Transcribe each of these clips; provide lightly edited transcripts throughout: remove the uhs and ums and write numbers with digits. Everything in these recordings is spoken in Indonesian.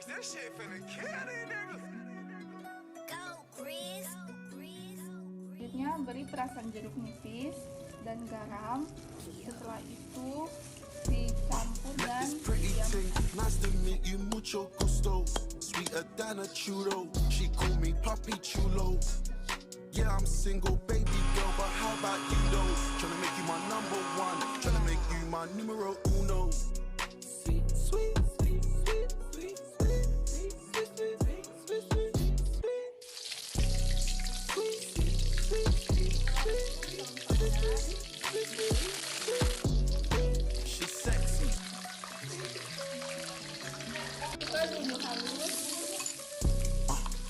This shit finna kill these niggas. Selanjutnya beri perasan jeruk nipis dan garam. Setelah itu dicampur dan diam. Nice to meet you, mucho gusto. Sweeter than a churro. She call me Papi Chulo. Yeah, I'm single, baby girl, but how about you though? Tryna make you my number one, tryna make you my numero uno. Sweet, sweet, sweet, sweet, sweet, sweet, sweet, sweet, sweet, sweet, sweet, sweet. She's sexy.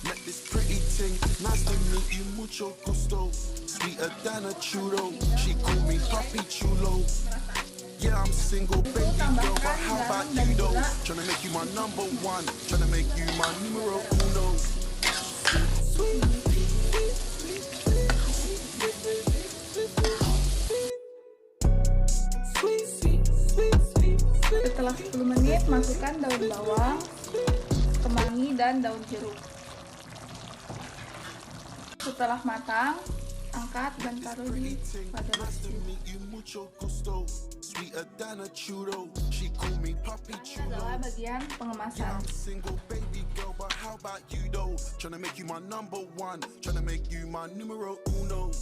Met this pretty thing, nice to meet you, mucho gusto. Sweeter than a churro, she call me Papi Chulo. Yeah, I'm single, baby girl, but how about you though? Tryna make you my number one, tryna make you my numero uno. Setelah 10 menit, masukkan daun bawang, kemangi, dan daun jeruk. Setelah matang, angkat dan taruh di wadah bersih. Ini adalah bagian pengemasan. Single baby girl, but how about you though? Tryna make you my number one, tryna make you my numero uno.